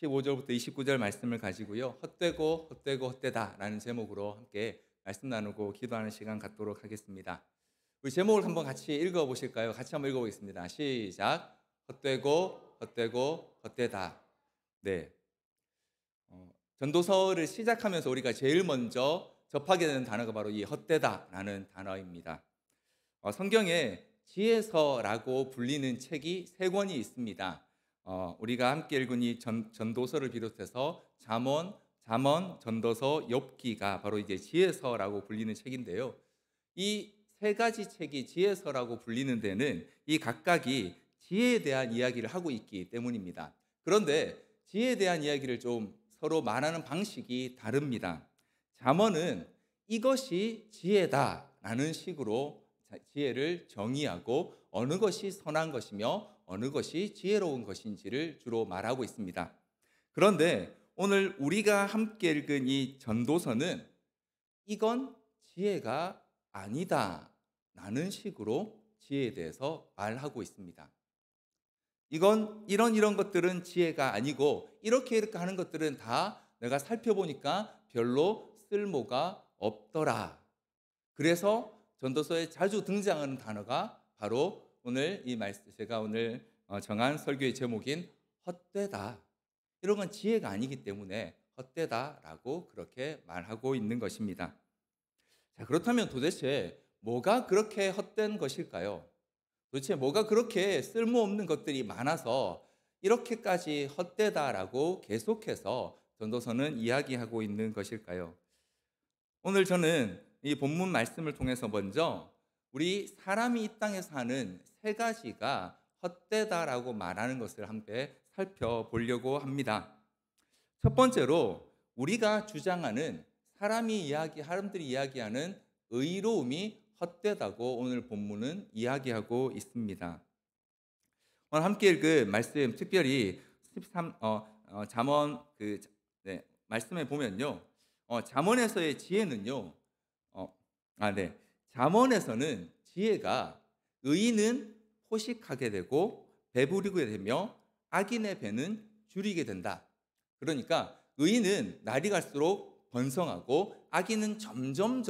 15절부터 29절 말씀을 가지고요. 헛되고 헛되고 헛되다라는 제목으로 함께 말씀 나누고 기도하는 시간 갖도록 하겠습니다. 우리 제목을 한번 같이 읽어 보실까요? 같이 한번 읽어 보겠습니다. 시작. 헛되고 헛되고 헛되다. 네. 전도서를 시작하면서 우리가 제일 먼저 접하게 되는 단어가 바로 이 헛되다라는 단어입니다. 성경에 지혜서라고 불리는 책이 세 권이 있습니다. 우리가 함께 읽은 이 전도서를 비롯해서 잠언, 전도서, 욥기가 바로 이제 지혜서라고 불리는 책인데요. 이 세 가지 책이 지혜서라고 불리는 데는 이 각각이 지혜에 대한 이야기를 하고 있기 때문입니다. 그런데 지혜에 대한 이야기를 좀 서로 말하는 방식이 다릅니다. 잠언은 이것이 지혜다라는 식으로 지혜를 정의하고 어느 것이 선한 것이며 어느 것이 지혜로운 것인지를 주로 말하고 있습니다. 그런데 오늘 우리가 함께 읽은 이 전도서는 이건 지혜가 아니다라는 식으로 지혜에 대해서 말하고 있습니다. 이건 이런 것들은 지혜가 아니고 이렇게 하는 것들은 다 내가 살펴보니까 별로 쓸모가 없더라. 그래서 전도서에 자주 등장하는 단어가 바로 오늘 이 말씀, 제가 오늘 정한 설교의 제목인 헛되다. 이런 건 지혜가 아니기 때문에 헛되다라고 그렇게 말하고 있는 것입니다. 자, 그렇다면 도대체 뭐가 그렇게 헛된 것일까요? 도대체 뭐가 그렇게 쓸모없는 것들이 많아서 이렇게까지 헛되다라고 계속해서 전도서는 이야기하고 있는 것일까요? 오늘 저는 이 본문 말씀을 통해서 먼저 우리 사람이 이 땅에서 하는 세 가지가 헛되다라고 말하는 것을 함께 살펴보려고 합니다. 첫 번째로 우리가 주장하는 사람들이 이야기하는 의로움이 헛되다고 오늘 본문은 이야기하고 있습니다. 오늘 함께 읽은 말씀 특별히 13 잠언 말씀에 보면요. 잠언에서의 지혜는요. 잠언에서는 지혜가 의인은 포식하게 되고 배부리게 되며 악인의 배는 줄이게 된다. 그러니까 의인은 날이 갈수록 번성하고 악인은 점점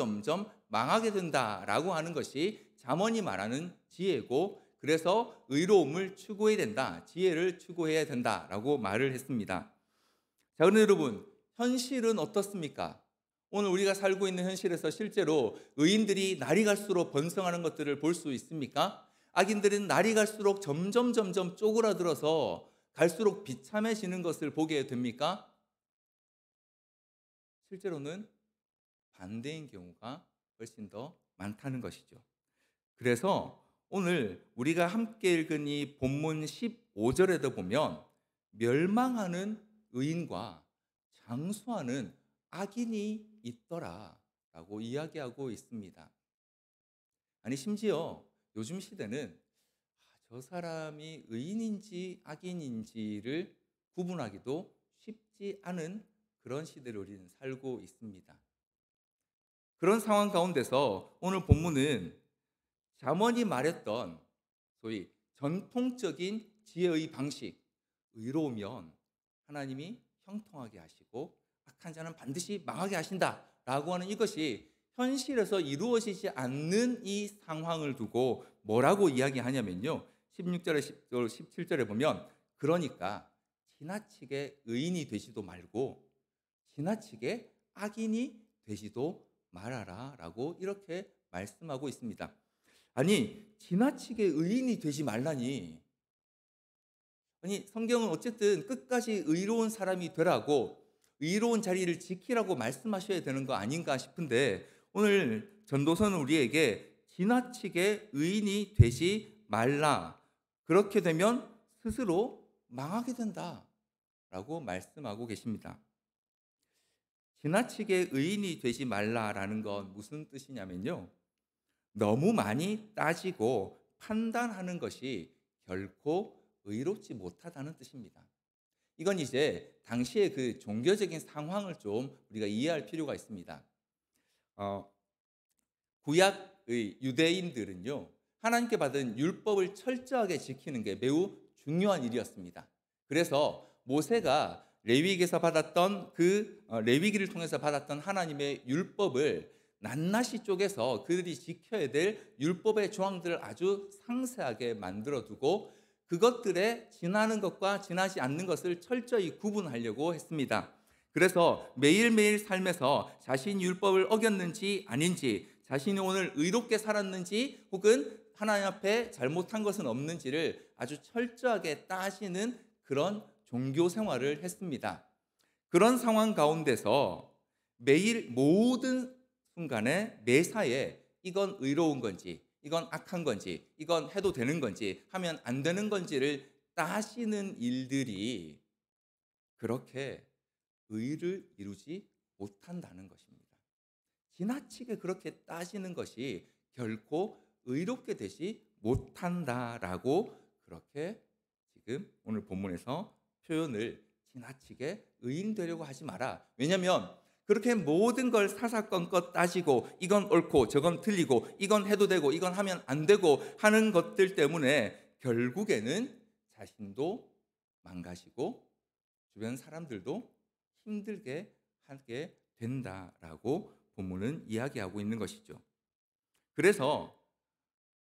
망하게 된다라고 하는 것이 잠언이 말하는 지혜고, 그래서 의로움을 추구해야 된다, 지혜를 추구해야 된다라고 말을 했습니다. 자, 그런데 여러분, 현실은 어떻습니까? 오늘 우리가 살고 있는 현실에서 실제로 의인들이 날이 갈수록 번성하는 것들을 볼 수 있습니까? 악인들은 날이 갈수록 점점 쪼그라들어서 갈수록 비참해지는 것을 보게 됩니까? 실제로는 반대인 경우가 훨씬 더 많다는 것이죠. 그래서 오늘 우리가 함께 읽은 이 본문 15절에도 보면 멸망하는 의인과 장수하는 악인이 있더라라고 이야기하고 있습니다. 아니, 심지어 요즘 시대는 저 사람이 의인인지 악인인지를 구분하기도 쉽지 않은 그런 시대를 우리는 살고 있습니다. 그런 상황 가운데서 오늘 본문은 잠언이 말했던 소위 전통적인 지혜의 방식, 의로우면 하나님이 형통하게 하시고 악한 자는 반드시 망하게 하신다라고 하는 이것이 현실에서 이루어지지 않는 이 상황을 두고 뭐라고 이야기하냐면요. 16절에 17절에 보면 그러니까 지나치게 의인이 되지도 말고 지나치게 악인이 되지도 말아라 라고 이렇게 말씀하고 있습니다. 아니, 지나치게 의인이 되지 말라니. 아니, 성경은 어쨌든 끝까지 의로운 사람이 되라고, 의로운 자리를 지키라고 말씀하셔야 되는 거 아닌가 싶은데, 오늘 전도서는 우리에게 지나치게 의인이 되지 말라, 그렇게 되면 스스로 망하게 된다라고 말씀하고 계십니다. 지나치게 의인이 되지 말라라는 건 무슨 뜻이냐면요, 너무 많이 따지고 판단하는 것이 결코 의롭지 못하다는 뜻입니다. 이건 이제 당시의 그 종교적인 상황을 좀 우리가 이해할 필요가 있습니다. 구약의 유대인들은요, 하나님께 받은 율법을 철저하게 지키는 게 매우 중요한 일이었습니다. 그래서 모세가 레위기에서 받았던 레위기를 통해서 받았던 하나님의 율법을 낱낱이 쪼개서 그들이 지켜야 될 율법의 조항들을 아주 상세하게 만들어 두고 그것들에 지나는 것과 지나지 않는 것을 철저히 구분하려고 했습니다. 그래서 매일매일 삶에서 자신이 율법을 어겼는지 아닌지, 자신이 오늘 의롭게 살았는지 혹은 하나님 앞에 잘못한 것은 없는지를 아주 철저하게 따지는 그런 종교 생활을 했습니다. 그런 상황 가운데서 매일 모든 순간에 매사에 이건 의로운 건지, 이건 악한 건지, 이건 해도 되는 건지, 하면 안 되는 건지를 따지는 일들이 그렇게 의를 이루지 못한다는 것입니다. 지나치게 그렇게 따지는 것이 결코 의롭게 되지 못한다라고 그렇게 지금 오늘 본문에서 표현을 지나치게 의인 되려고 하지 마라. 왜냐하면 그렇게 모든 걸 사사건건 따지고 이건 옳고 저건 틀리고 이건 해도 되고 이건 하면 안 되고 하는 것들 때문에 결국에는 자신도 망가지고 주변 사람들도 힘들게 하게 된다라고 본문은 이야기하고 있는 것이죠. 그래서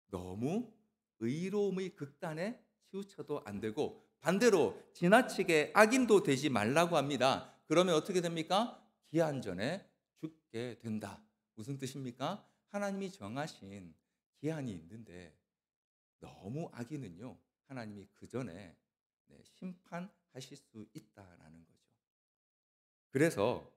너무 의로움의 극단에 치우쳐도 안 되고 반대로 지나치게 악인도 되지 말라고 합니다. 그러면 어떻게 됩니까? 기한 전에 죽게 된다. 무슨 뜻입니까? 하나님이 정하신 기한이 있는데 너무 악인은요, 하나님이 그 전에 심판하실 수 있다라는 거죠. 그래서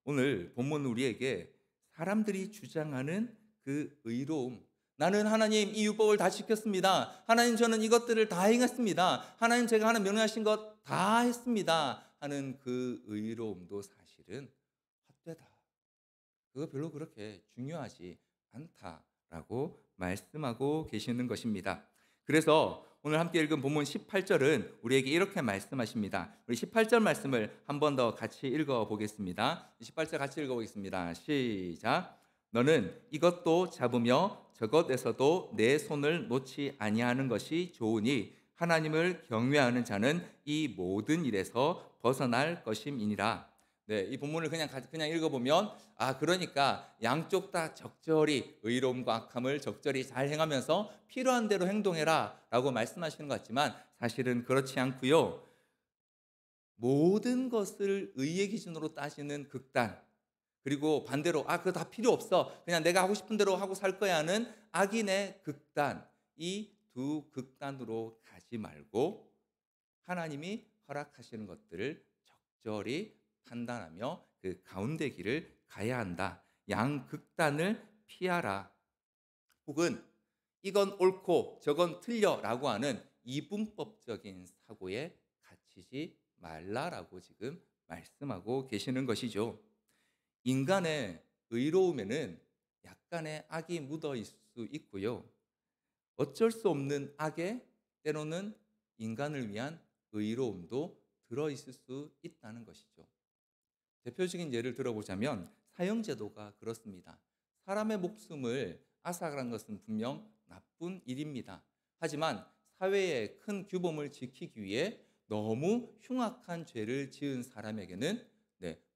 오늘 본문 우리에게 사람들이 주장하는 그 의로움, 나는 하나님 이 율법을 다 지켰습니다. 하나님 저는 이것들을 다 행했습니다. 하나님 제가 하는 명령하신 것 다 했습니다. 하는 그 의로움도 사실은 헛되다. 그거 별로 그렇게 중요하지 않다라고 말씀하고 계시는 것입니다. 그래서 오늘 함께 읽은 본문 18절은 우리에게 이렇게 말씀하십니다. 우리 18절 말씀을 한 번 더 같이 읽어보겠습니다. 18절 같이 읽어보겠습니다. 시작. 너는 이것도 잡으며 저것에서도 내 손을 놓지 아니하는 것이 좋으니 하나님을 경외하는 자는 이 모든 일에서 벗어날 것임이니라. 네, 이 본문을 그냥 읽어보면 그러니까 양쪽 다 적절히 의로움과 악함을 적절히 잘 행하면서 필요한 대로 행동해라라고 말씀하시는 것 같지만 사실은 그렇지 않고요. 모든 것을 의의 기준으로 따지는 극단, 그리고 반대로 그거 다 필요 없어, 그냥 내가 하고 싶은 대로 하고 살 거야 하는 악인의 극단, 이 두 극단으로 가지 말고 하나님이 허락하시는 것들을 적절히 판단하며 그 가운데 길을 가야 한다. 양극단을 피하라. 혹은 이건 옳고 저건 틀려라고 하는 이분법적인 사고에 갇히지 말라라고 지금 말씀하고 계시는 것이죠. 인간의 의로움에는 약간의 악이 묻어 있을 수 있고요. 어쩔 수 없는 악에 때로는 인간을 위한 의로움도 들어있을 수 있다는 것이죠. 대표적인 예를 들어보자면 사형제도가 그렇습니다. 사람의 목숨을 앗아가는 것은 분명 나쁜 일입니다. 하지만 사회의 큰 규범을 지키기 위해 너무 흉악한 죄를 지은 사람에게는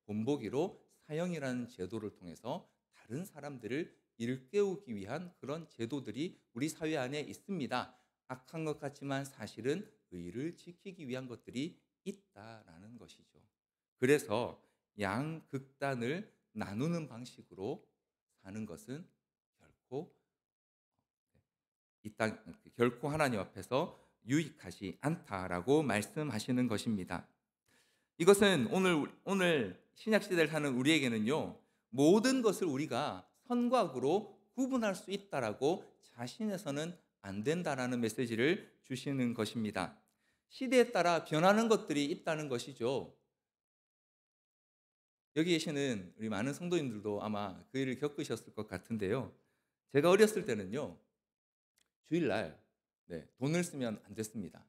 본보기로 사형이라는 제도를 통해서 다른 사람들을 일깨우기 위한 그런 제도들이 우리 사회 안에 있습니다. 악한 것 같지만 사실은 의를 지키기 위한 것들이 있다라는 것이죠. 그래서 양극단을 나누는 방식으로 사는 것은 결코 하나님 앞에서 유익하지 않다라고 말씀하시는 것입니다. 이것은 오늘 신약 시대를 사는 우리에게는요, 모든 것을 우리가 선과 악으로 구분할 수 있다라고 자신해서는 안 된다라는 메시지를 주시는 것입니다. 시대에 따라 변하는 것들이 있다는 것이죠. 여기 계시는 우리 많은 성도님들도 아마 그 일을 겪으셨을 것 같은데요. 제가 어렸을 때는요, 주일날 돈을 쓰면 안 됐습니다.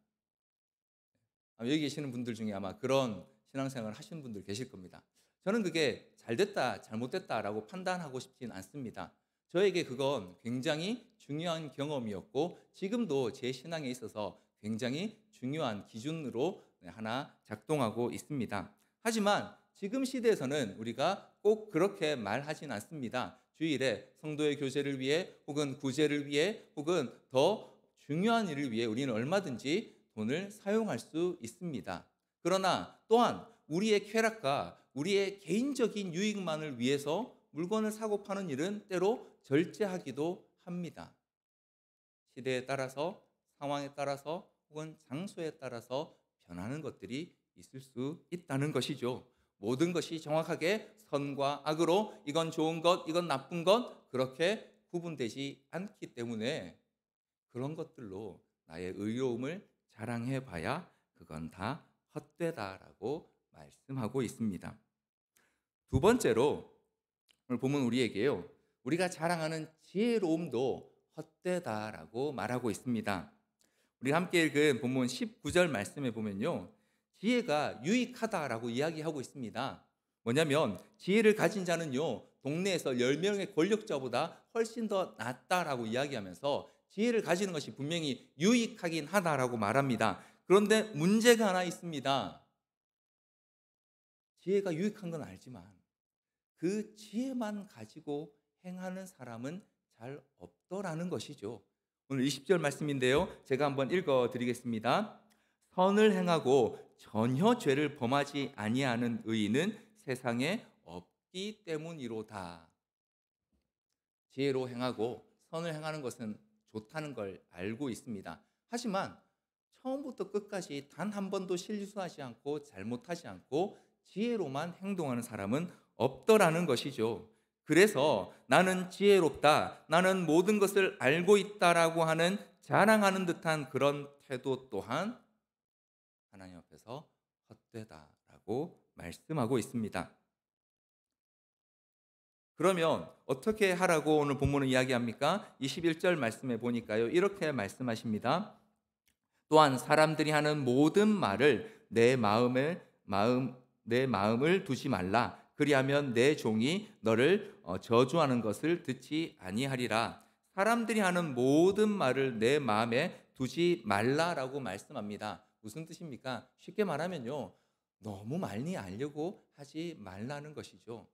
여기 계시는 분들 중에 아마 그런 신앙생활을 하시는 분들 계실 겁니다. 저는 그게 잘됐다, 잘못됐다라고 판단하고 싶진 않습니다. 저에게 그건 굉장히 중요한 경험이었고 지금도 제 신앙에 있어서 굉장히 중요한 기준으로 하나 작동하고 있습니다. 하지만 지금 시대에서는 우리가 꼭 그렇게 말하진 않습니다. 주일에 성도의 교제를 위해 혹은 구제를 위해 혹은 더 중요한 일을 위해 우리는 얼마든지 돈을 사용할 수 있습니다. 그러나 또한 우리의 쾌락과 우리의 개인적인 유익만을 위해서 물건을 사고 파는 일은 때로 절제하기도 합니다. 시대에 따라서, 상황에 따라서 혹은 장소에 따라서 변하는 것들이 있을 수 있다는 것이죠. 모든 것이 정확하게 선과 악으로 이건 좋은 것, 이건 나쁜 것 그렇게 구분되지 않기 때문에 그런 것들로 나의 의로움을 자랑해 봐야 그건 다 헛되다라고 말씀하고 있습니다. 두 번째로 오늘 본문 우리에게요. 우리가 자랑하는 지혜로움도 헛되다라고 말하고 있습니다. 우리 함께 읽은 본문 19절 말씀에 보면요. 지혜가 유익하다라고 이야기하고 있습니다. 뭐냐면 지혜를 가진 자는요. 동네에서 10명의 권력자보다 훨씬 더 낫다라고 이야기하면서 지혜를 가지는 것이 분명히 유익하긴 하다라고 말합니다. 그런데 문제가 하나 있습니다. 지혜가 유익한 건 알지만 그 지혜만 가지고 행하는 사람은 잘 없더라는 것이죠. 오늘 20절 말씀인데요. 제가 한번 읽어 드리겠습니다. 선을 행하고 전혀 죄를 범하지 아니하는 의인은 세상에 없기 때문이로다. 지혜로 행하고 선을 행하는 것은 좋다는 걸 알고 있습니다. 하지만 처음부터 끝까지 단 한 번도 실수하지 않고 잘못하지 않고 지혜로만 행동하는 사람은 없더라는 것이죠. 그래서 나는 지혜롭다, 나는 모든 것을 알고 있다라고 하는 자랑하는 듯한 그런 태도 또한 하나님 앞에서 헛되다라고 말씀하고 있습니다. 그러면 어떻게 하라고 오늘 본문은 이야기합니까? 21절 말씀에 보니까요. 이렇게 말씀하십니다. 또한 사람들이 하는 모든 말을 내 마음을 두지 말라. 그리하면 내 종이 너를 저주하는 것을 듣지 아니하리라. 사람들이 하는 모든 말을 내 마음에 두지 말라라고 말씀합니다. 무슨 뜻입니까? 쉽게 말하면요. 너무 많이 알려고 하지 말라는 것이죠.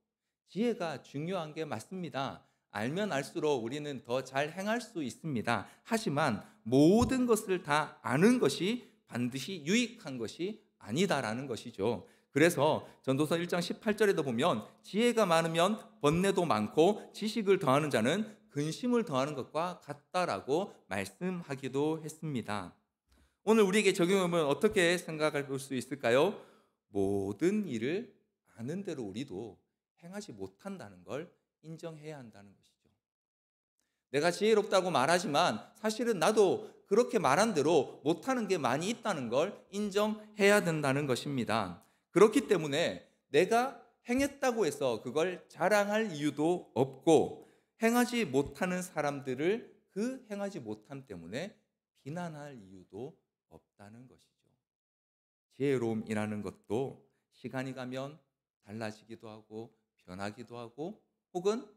지혜가 중요한 게 맞습니다. 알면 알수록 우리는 더 잘 행할 수 있습니다. 하지만 모든 것을 다 아는 것이 반드시 유익한 것이 아니다라는 것이죠. 그래서 전도서 1장 18절에도 보면 지혜가 많으면 번뇌도 많고 지식을 더하는 자는 근심을 더하는 것과 같다라고 말씀하기도 했습니다. 오늘 우리에게 적용하면 어떻게 생각할 수 있을까요? 모든 일을 아는 대로 우리도 행하지 못한다는 걸 인정해야 한다는 것이죠. 내가 지혜롭다고 말하지만 사실은 나도 그렇게 말한 대로 못하는 게 많이 있다는 걸 인정해야 된다는 것입니다. 그렇기 때문에 내가 행했다고 해서 그걸 자랑할 이유도 없고 행하지 못하는 사람들을 그 행하지 못함 때문에 비난할 이유도 없다는 것이죠. 지혜로움이라는 것도 시간이 가면 달라지기도 하고 변하기도 하고 혹은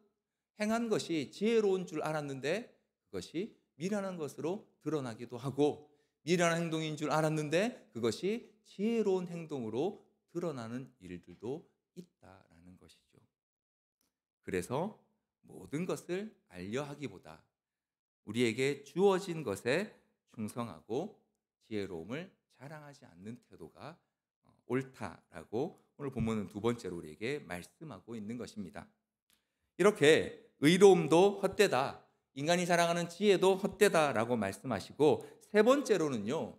행한 것이 지혜로운 줄 알았는데 그것이 미련한 것으로 드러나기도 하고 미련한 행동인 줄 알았는데 그것이 지혜로운 행동으로 드러나는 일들도 있다라는 것이죠. 그래서 모든 것을 알려 하기보다 우리에게 주어진 것에 충성하고 지혜로움을 자랑하지 않는 태도가 옳다라고 오늘 본문은 두 번째로 우리에게 말씀하고 있는 것입니다. 이렇게 의로움도 헛되다, 인간이 자랑하는 지혜도 헛되다라고 말씀하시고 세 번째로는요.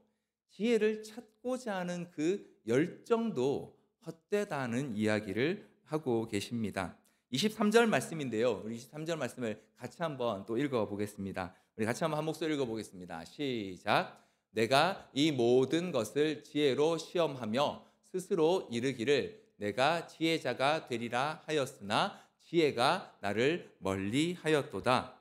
지혜를 찾고자 하는 그 열정도 헛되다는 이야기를 하고 계십니다. 23절 말씀인데요. 우리 23절 말씀을 같이 한번 또 읽어보겠습니다. 우리 같이 한번 한 목소리 읽어보겠습니다. 시작. 내가 이 모든 것을 지혜로 시험하며 스스로 이르기를 내가 지혜자가 되리라 하였으나 지혜가 나를 멀리 하였도다.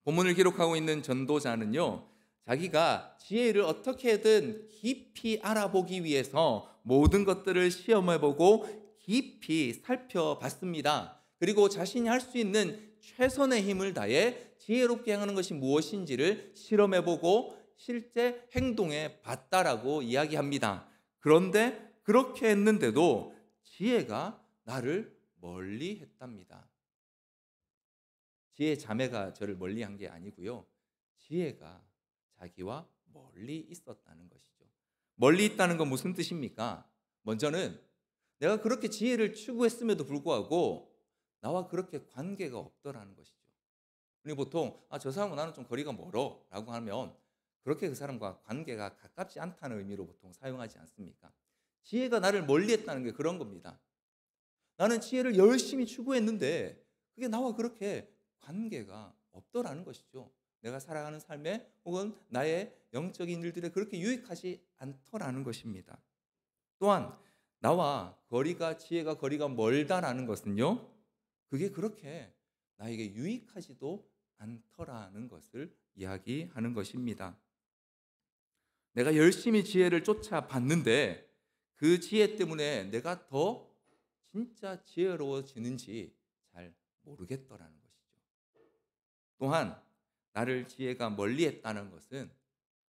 본문을 기록하고 있는 전도자는요. 자기가 지혜를 어떻게든 깊이 알아보기 위해서 모든 것들을 시험해보고 깊이 살펴봤습니다. 그리고 자신이 할 수 있는 최선의 힘을 다해 지혜롭게 행하는 것이 무엇인지를 실험해보고 실제 행동해 봤다라고 이야기합니다. 그런데 그렇게 했는데도 지혜가 나를 멀리 했답니다. 지혜 자매가 저를 멀리한 게 아니고요. 지혜가 자기와 멀리 있었다는 것이죠. 멀리 있다는 건 무슨 뜻입니까? 먼저는 내가 그렇게 지혜를 추구했음에도 불구하고 나와 그렇게 관계가 없더라는 것이죠. 우리 보통 저 사람과 나는 좀 거리가 멀어라고 하면 그렇게 그 사람과 관계가 가깝지 않다는 의미로 보통 사용하지 않습니까? 지혜가 나를 멀리했다는 게 그런 겁니다. 나는 지혜를 열심히 추구했는데 그게 나와 그렇게 관계가 없더라는 것이죠. 내가 살아가는 삶에 혹은 나의 영적인 일들에 그렇게 유익하지 않더라는 것입니다. 또한 나와 지혜가 거리가 멀다라는 것은요. 그게 그렇게 나에게 유익하지도 않더라는 것을 이야기하는 것입니다. 내가 열심히 지혜를 쫓아봤는데 그 지혜 때문에 내가 더 진짜 지혜로워지는지 잘 모르겠더라는 것이죠. 또한 나를 지혜가 멀리했다는 것은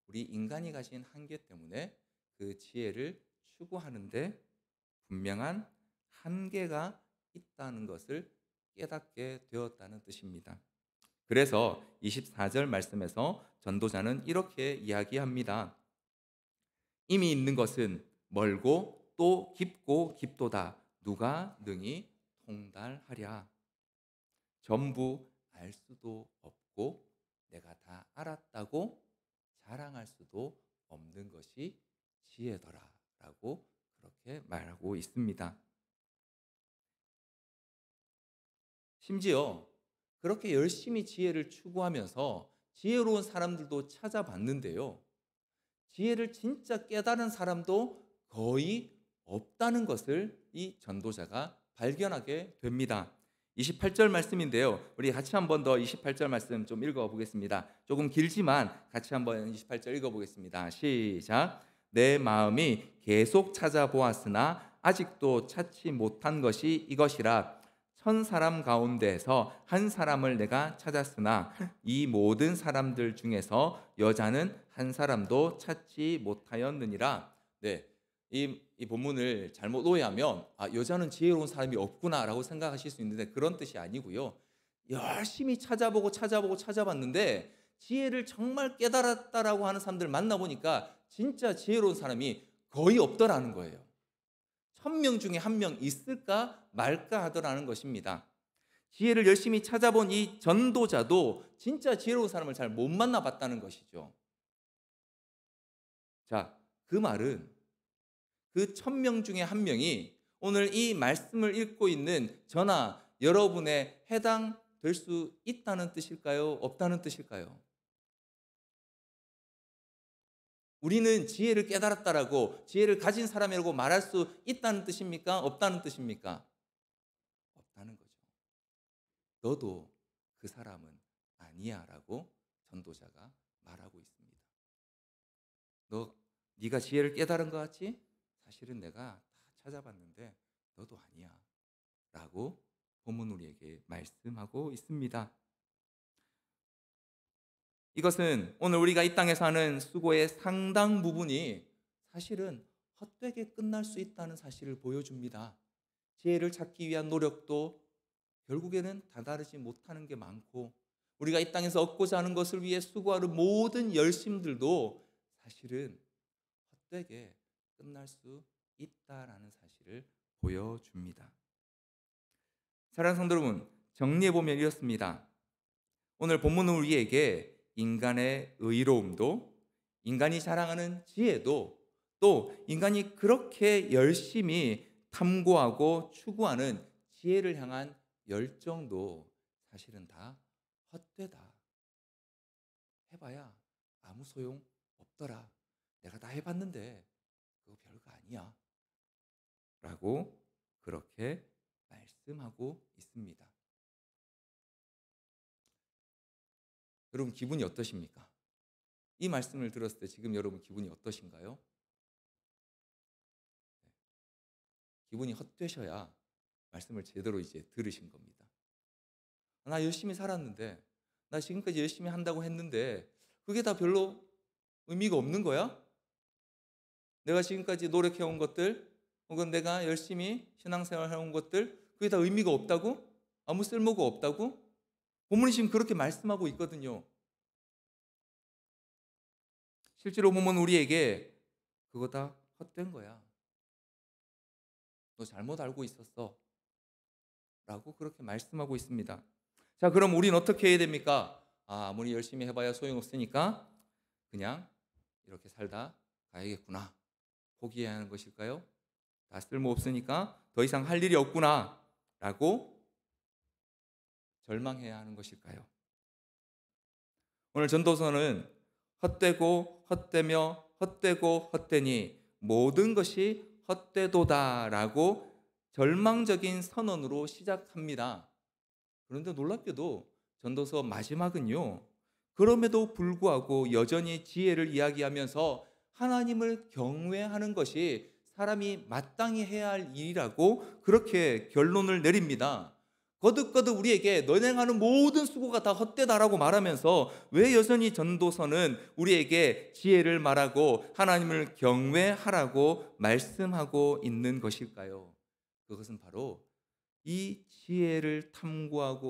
우리 인간이 가진 한계 때문에 그 지혜를 추구하는데 분명한 한계가 있다는 것을 깨닫게 되었다는 뜻입니다. 그래서 24절 말씀에서 전도자는 이렇게 이야기합니다. 이미 있는 것은 멀고 또 깊고 깊도다. 누가 능히 통달하랴. 전부 알 수도 없고 내가 다 알았다고 자랑할 수도 없는 것이 지혜더라 라고 그렇게 말하고 있습니다. 심지어 그렇게 열심히 지혜를 추구하면서 지혜로운 사람들도 찾아봤는데요. 지혜를 진짜 깨달은 사람도 거의 없다는 것을 이 전도자가 발견하게 됩니다. 28절 말씀인데요. 우리 같이 한 번 더 28절 말씀 좀 읽어보겠습니다. 조금 길지만 같이 한번 28절 읽어보겠습니다. 시작. 내 마음이 계속 찾아보았으나 아직도 찾지 못한 것이 이것이라. 1000사람 가운데에서 한 사람을 내가 찾았으나 이 모든 사람들 중에서 여자는 한 사람도 찾지 못하였느니라. 네, 이 본문을 잘못 오해하면 여자는 지혜로운 사람이 없구나라고 생각하실 수 있는데 그런 뜻이 아니고요. 열심히 찾아봤는데 지혜를 정말 깨달았다라고 하는 사람들 만나보니까 진짜 지혜로운 사람이 거의 없더라는 거예요. 1000명 중에 한 명 있을까 말까 하더라는 것입니다. 지혜를 열심히 찾아본 이 전도자도 진짜 지혜로운 사람을 잘 못 만나봤다는 것이죠. 자, 그 말은 그 1000명 중에 한 명이 오늘 이 말씀을 읽고 있는 저나 여러분에 해당될 수 있다는 뜻일까요? 없다는 뜻일까요? 우리는 지혜를 깨달았다라고 지혜를 가진 사람이라고 말할 수 있다는 뜻입니까? 없다는 뜻입니까? 없다는 거죠. 너도 그 사람은 아니야라고 전도자가 말하고 있습니다. 네가 지혜를 깨달은 것 같지? 사실은 내가 다 찾아봤는데 너도 아니야 라고 본문 우리에게 말씀하고 있습니다. 이것은 오늘 우리가 이 땅에서 하는 수고의 상당 부분이 사실은 헛되게 끝날 수 있다는 사실을 보여줍니다. 지혜를 찾기 위한 노력도 결국에는 다다르지 못하는 게 많고 우리가 이 땅에서 얻고자 하는 것을 위해 수고하는 모든 열심들도 사실은 헛되게 끝날 수 있다라는 사실을 보여줍니다. 사랑하는 성도 여러분, 정리해보면 이렇습니다. 오늘 본문은 우리에게 인간의 의로움도 인간이 자랑하는 지혜도 또 인간이 그렇게 열심히 탐구하고 추구하는 지혜를 향한 열정도 사실은 다 헛되다. 해봐야 아무 소용 없더라. 내가 다 해봤는데 그거 별거 아니야. 라고 그렇게 말씀하고 있습니다. 여러분 기분이 어떠십니까? 이 말씀을 들었을 때 지금 여러분 기분이 어떠신가요? 기분이 헛되셔야 말씀을 제대로 이제 들으신 겁니다. 나 열심히 살았는데, 나 지금까지 열심히 한다고 했는데 그게 다 별로 의미가 없는 거야? 내가 지금까지 노력해온 것들 혹은 내가 열심히 신앙생활 해온 것들 그게 다 의미가 없다고? 아무 쓸모가 없다고? 본문이 지금 그렇게 말씀하고 있거든요. 실제로 보면 우리에게 그거 다 헛된 거야. 너 잘못 알고 있었어. 라고 그렇게 말씀하고 있습니다. 자, 그럼 우리는 어떻게 해야 됩니까? 아무리 열심히 해봐야 소용없으니까 그냥 이렇게 살다 가야겠구나. 포기해야 하는 것일까요? 다 쓸모없으니까 더 이상 할 일이 없구나. 라고 절망해야 하는 것일까요? 오늘 전도서는 헛되고 헛되며 헛되고 헛되니 모든 것이 헛되도다라고 절망적인 선언으로 시작합니다. 그런데 놀랍게도 전도서 마지막은요. 그럼에도 불구하고 여전히 지혜를 이야기하면서 하나님을 경외하는 것이 사람이 마땅히 해야 할 일이라고 그렇게 결론을 내립니다. 거듭거듭 우리에게 너 행하는 모든 수고가 다 헛되다라고 말하면서 왜 여전히 전도서는 우리에게 지혜를 말하고 하나님을 경외하라고 말씀하고 있는 것일까요? 그것은 바로 이 지혜를 탐구한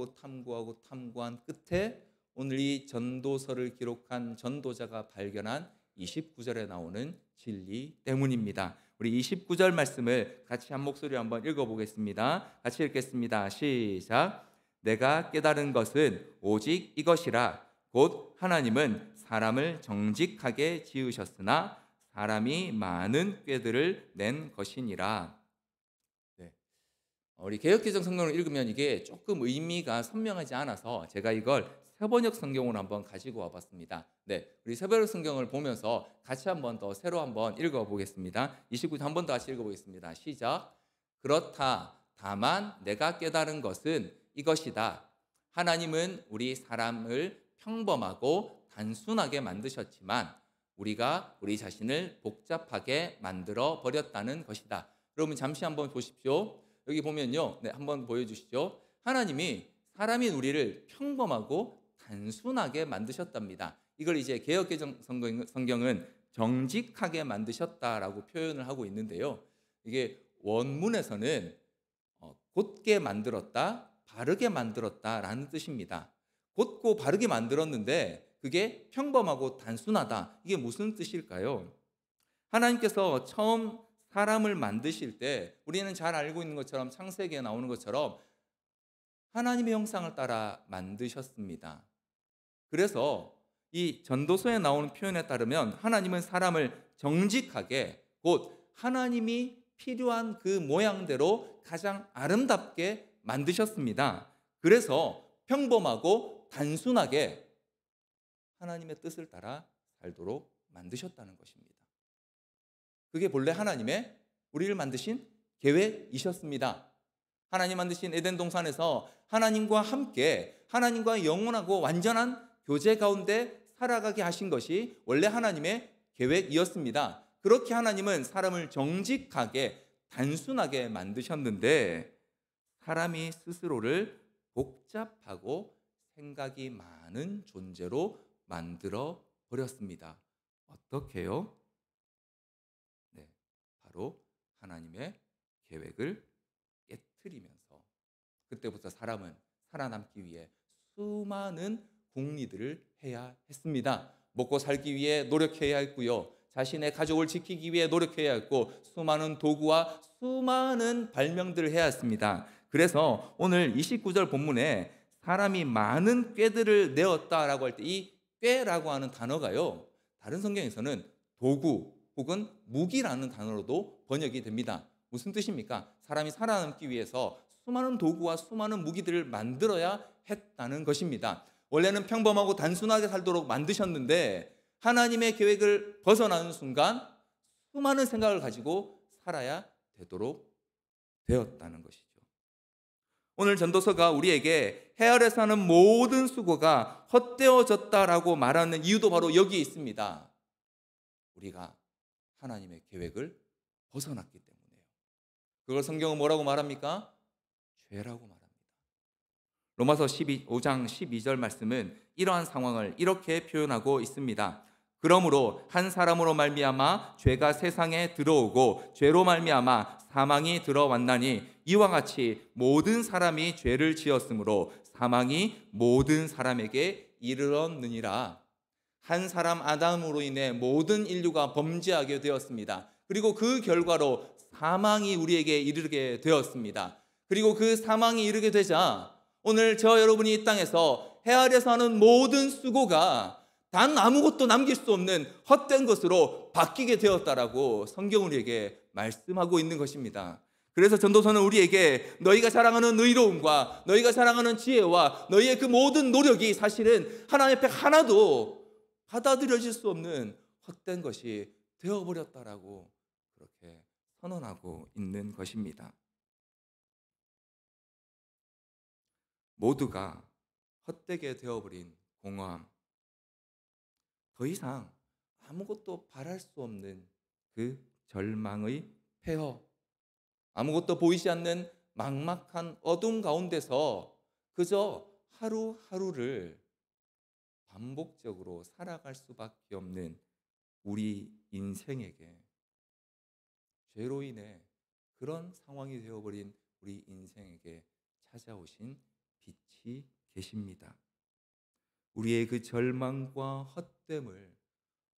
끝에 오늘 이 전도서를 기록한 전도자가 발견한 29절에 나오는 진리 때문입니다. 우리 29절 말씀을 같이 한 목소리로 한번 읽어보겠습니다. 같이 읽겠습니다. 시작. 내가 깨달은 것은 오직 이것이라. 곧 하나님은 사람을 정직하게 지으셨으나 사람이 많은 꾀들을 낸 것이니라. 네. 우리 개역개정 성경을 읽으면 이게 조금 의미가 선명하지 않아서 제가 이걸 세번역 성경으로 한번 가지고 와봤습니다. 네, 우리 세번역 성경을 보면서 같이 한번 더 새로 한번 읽어보겠습니다. 29절 한 번 더 같이 읽어보겠습니다. 시작. 그렇다. 다만 내가 깨달은 것은 이것이다. 하나님은 우리 사람을 평범하고 단순하게 만드셨지만 우리가 우리 자신을 복잡하게 만들어 버렸다는 것이다. 여러분 잠시 한번 보십시오. 여기 보면요. 네, 한번 보여주시죠. 하나님이 사람인 우리를 평범하고 단순하게 만드셨답니다. 이걸 이제 개역개정 성경은 정직하게 만드셨다라고 표현을 하고 있는데요. 이게 원문에서는 곧게 만들었다, 바르게 만들었다라는 뜻입니다. 곧고 바르게 만들었는데 그게 평범하고 단순하다. 이게 무슨 뜻일까요? 하나님께서 처음 사람을 만드실 때 우리는 잘 알고 있는 것처럼 창세기에 나오는 것처럼 하나님의 형상을 따라 만드셨습니다. 그래서 이 전도서에 나오는 표현에 따르면 하나님은 사람을 정직하게 곧 하나님이 필요한 그 모양대로 가장 아름답게 만드셨습니다. 그래서 평범하고 단순하게 하나님의 뜻을 따라 살도록 만드셨다는 것입니다. 그게 본래 하나님의 우리를 만드신 계획이셨습니다. 하나님 만드신 에덴 동산에서 하나님과 함께 하나님과 영원하고 완전한 교제 가운데 살아가게 하신 것이 원래 하나님의 계획이었습니다. 그렇게 하나님은 사람을 정직하게 단순하게 만드셨는데 사람이 스스로를 복잡하고 생각이 많은 존재로 만들어 버렸습니다. 어떻게요? 네, 바로 하나님의 계획을 깨트리면서 그때부터 사람은 살아남기 위해 수많은 궁리들을 해야 했습니다. 먹고 살기 위해 노력해야 했고요. 자신의 가족을 지키기 위해 노력해야 했고 수많은 도구와 수많은 발명들을 해야 했습니다. 그래서 오늘 29절 본문에 사람이 많은 꾀들을 내었다라고 할 때 이 꾀라고 하는 단어가요. 다른 성경에서는 도구 혹은 무기라는 단어로도 번역이 됩니다. 무슨 뜻입니까? 사람이 살아남기 위해서 수많은 도구와 수많은 무기들을 만들어야 했다는 것입니다. 원래는 평범하고 단순하게 살도록 만드셨는데 하나님의 계획을 벗어나는 순간 수많은 생각을 가지고 살아야 되도록 되었다는 것이죠. 오늘 전도서가 우리에게 헤아려서 하는 모든 수고가 헛되어졌다라고 말하는 이유도 바로 여기에 있습니다. 우리가 하나님의 계획을 벗어났기 때문이에요. 그걸 성경은 뭐라고 말합니까? 죄라고 말합니다. 로마서 5장 12절 말씀은 이러한 상황을 이렇게 표현하고 있습니다. 그러므로 한 사람으로 말미암아 죄가 세상에 들어오고 죄로 말미암아 사망이 들어왔나니 이와 같이 모든 사람이 죄를 지었으므로 사망이 모든 사람에게 이르렀느니라. 한 사람 아담으로 인해 모든 인류가 범죄하게 되었습니다. 그리고 그 결과로 사망이 우리에게 이르게 되었습니다. 그리고 그 사망이 이르게 되자 오늘 저 여러분이 이 땅에서 헤아려서 하는 모든 수고가 단 아무것도 남길 수 없는 헛된 것으로 바뀌게 되었다라고 성경은 우리에게 말씀하고 있는 것입니다. 그래서 전도서는 우리에게 너희가 자랑하는 의로움과 너희가 자랑하는 지혜와 너희의 그 모든 노력이 사실은 하나님 앞에 하나도 받아들여질 수 없는 헛된 것이 되어버렸다라고 그렇게 선언하고 있는 것입니다. 모두가 헛되게 되어버린 공허함, 더 이상 아무것도 바랄 수 없는 그 절망의 폐허, 아무것도 보이지 않는 막막한 어둠 가운데서 그저 하루하루를 반복적으로 살아갈 수밖에 없는 우리 인생에게 죄로 인해 그런 상황이 되어버린 우리 인생에게 찾아오신 빛이 계십니다. 우리의 그 절망과 헛됨을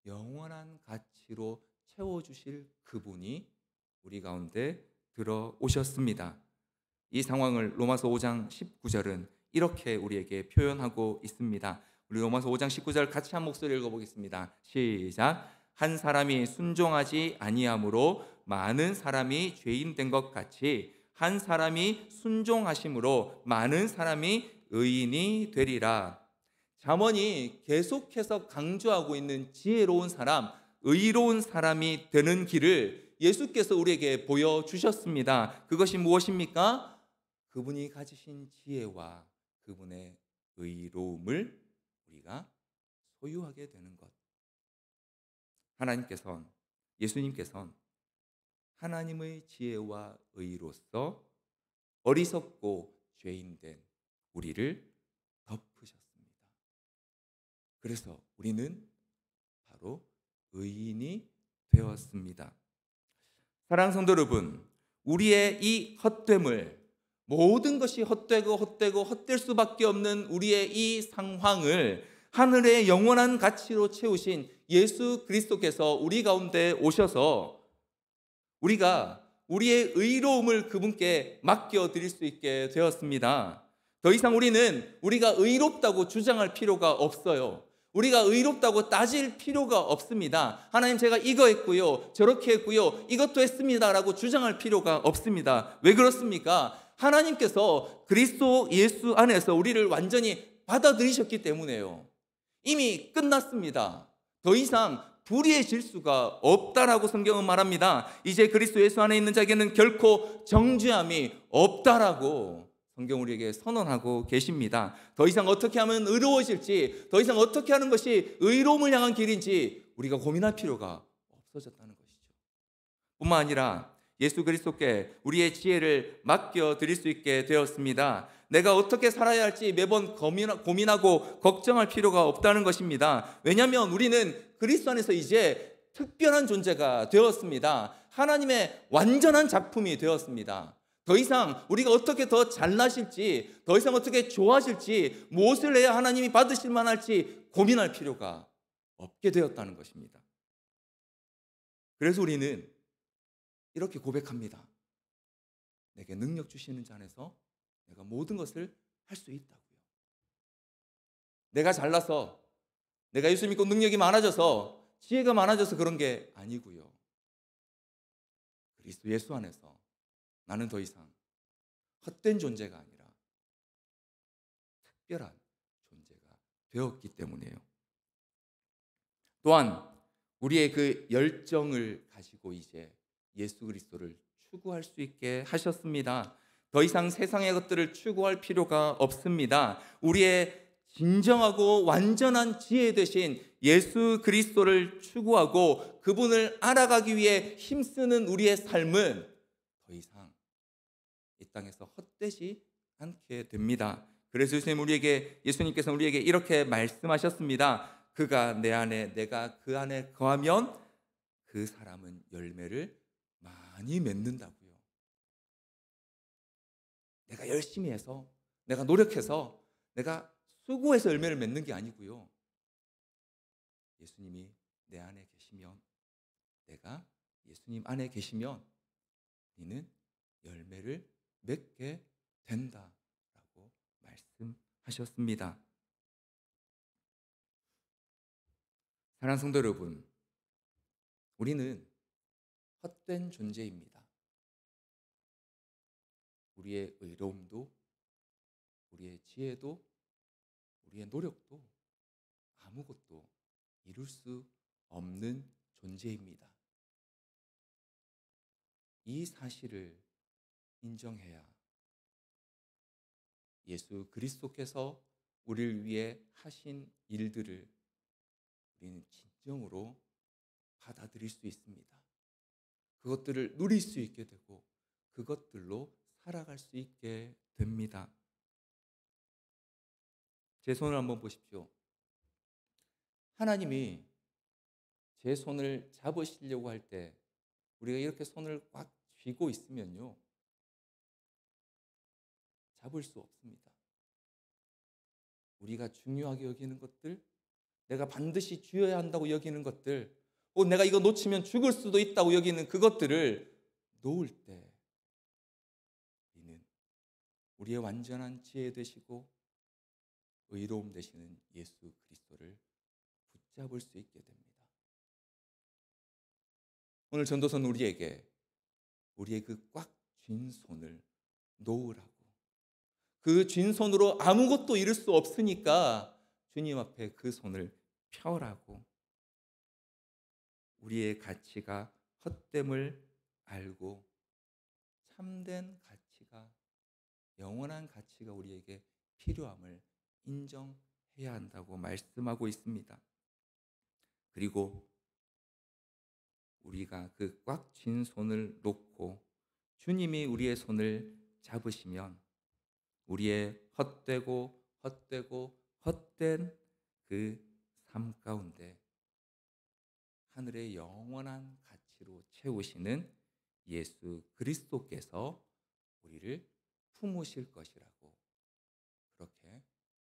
영원한 가치로 채워주실 그분이 우리 가운데 들어오셨습니다. 이 상황을 로마서 5장 19절은 이렇게 우리에게 표현하고 있습니다. 우리 로마서 5장 19절 같이 한 목소리 읽어보겠습니다. 시작. 한 사람이 순종하지 아니함으로 많은 사람이 죄인 된 것 같이 한 사람이 순종하심으로 많은 사람이 의인이 되리라. 잠언이 계속해서 강조하고 있는 지혜로운 사람, 의로운 사람이 되는 길을 예수께서 우리에게 보여주셨습니다. 그것이 무엇입니까? 그분이 가지신 지혜와 그분의 의로움을 우리가 소유하게 되는 것. 예수님께서는 하나님의 지혜와 의로서 어리석고 죄인된 우리를 덮으셨습니다. 그래서 우리는 바로 의인이 되었습니다. 사랑하는 성도 여러분, 우리의 이 헛됨을, 모든 것이 헛되고 헛될 수밖에 없는 우리의 이 상황을 하늘의 영원한 가치로 채우신 예수 그리스도께서 우리 가운데 오셔서 우리가 우리의 의로움을 그분께 맡겨드릴 수 있게 되었습니다. 더 이상 우리가 의롭다고 주장할 필요가 없어요. 우리가 의롭다고 따질 필요가 없습니다. 하나님, 제가 이거 했고요, 저렇게 했고요, 이것도 했습니다 라고 주장할 필요가 없습니다. 왜 그렇습니까? 하나님께서 그리스도 예수 안에서 우리를 완전히 받아들이셨기 때문에요. 이미 끝났습니다. 더 이상 불의해질 수가 없다라고 성경은 말합니다. 이제 그리스도 예수 안에 있는 자에게는 결코 정죄함이 없다라고 성경 우리에게 선언하고 계십니다. 더 이상 어떻게 하면 의로워질지, 더 이상 어떻게 하는 것이 의로움을 향한 길인지 우리가 고민할 필요가 없어졌다는 것이죠. 뿐만 아니라 예수 그리스도께 우리의 지혜를 맡겨드릴 수 있게 되었습니다. 내가 어떻게 살아야 할지 매번 고민하고 걱정할 필요가 없다는 것입니다. 왜냐하면 우리는 그리스도 안에서 이제 특별한 존재가 되었습니다. 하나님의 완전한 작품이 되었습니다. 더 이상 우리가 어떻게 더 잘나실지, 더 이상 어떻게 좋아질지, 무엇을 해야 하나님이 받으실 만할지 고민할 필요가 없게 되었다는 것입니다. 그래서 우리는 이렇게 고백합니다. 내게 능력 주시는 자 안에서 내가 모든 것을 할 수 있다고요. 내가 잘나서, 내가 예수 믿고 능력이 많아져서, 지혜가 많아져서 그런 게 아니고요. 그리스도 예수 안에서 나는 더 이상 헛된 존재가 아니라 특별한 존재가 되었기 때문이에요. 또한 우리의 그 열정을 가지고 이제 예수 그리스도를 추구할 수 있게 하셨습니다. 더 이상 세상의 것들을 추구할 필요가 없습니다. 우리의 진정하고 완전한 지혜 되신 예수 그리스도를 추구하고 그분을 알아가기 위해 힘쓰는 우리의 삶은 더 이상 이 땅에서 헛되지 않게 됩니다. 그래서 예수님께서 우리에게 이렇게 말씀하셨습니다. 그가 내 안에 내가 그 안에 거하면 그 사람은 열매를 많이 맺는다고요. 내가 열심히 해서, 내가 노력해서, 내가 수고해서 열매를 맺는 게 아니고요. 예수님이 내 안에 계시면, 내가 예수님 안에 계시면 우리는 열매를 맺게 된다라고 말씀하셨습니다. 사랑하는 성도 여러분, 우리는 헛된 존재입니다. 우리의 의로움도, 우리의 지혜도, 우리의 노력도 아무것도 이룰 수 없는 존재입니다. 이 사실을 인정해야 예수 그리스도께서 우리를 위해 하신 일들을 우리는 진정으로 받아들일 수 있습니다. 그것들을 누릴 수 있게 되고 그것들로 살아갈 수 있게 됩니다. 제 손을 한번 보십시오. 하나님이 제 손을 잡으시려고 할 때 우리가 이렇게 손을 꽉 쥐고 있으면요, 잡을 수 없습니다. 우리가 중요하게 여기는 것들, 내가 반드시 쥐어야 한다고 여기는 것들, 내가 이거 놓치면 죽을 수도 있다고 여기는 그것들을 놓을 때 우리는 우리의 완전한 지혜 되시고 의로움 되시는 예수 그리스도를 붙잡을 수 있게 됩니다. 오늘 전도서는 우리에게 우리의 그 꽉 쥔 손을 놓으라고, 그 쥔 손으로 아무것도 이룰 수 없으니까 주님 앞에 그 손을 펴라고, 우리의 가치가 헛됨을 알고 참된 가치가, 영원한 가치가 우리에게 필요함을 인정해야 한다고 말씀하고 있습니다. 그리고 우리가 그 꽉 쥔 손을 놓고 주님이 우리의 손을 잡으시면 우리의 헛된 그 삶 가운데 하늘의 영원한 가치로 채우시는 예수 그리스도께서 우리를 품으실 것이라고 그렇게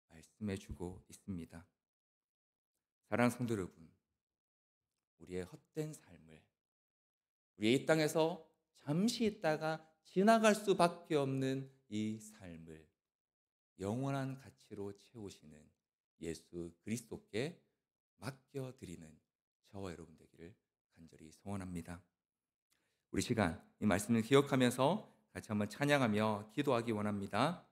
말씀해 주고 있습니다. 사랑하는 성도 여러분, 우리의 헛된 삶을, 우리의 이 땅에서 잠시 있다가 지나갈 수밖에 없는 이 삶을 영원한 가치로 채우시는 예수 그리스도께 맡겨드리는 저와 여러분 되기를 간절히 소원합니다. 우리 시간 이 말씀을 기억하면서 같이 한번 찬양하며 기도하기 원합니다.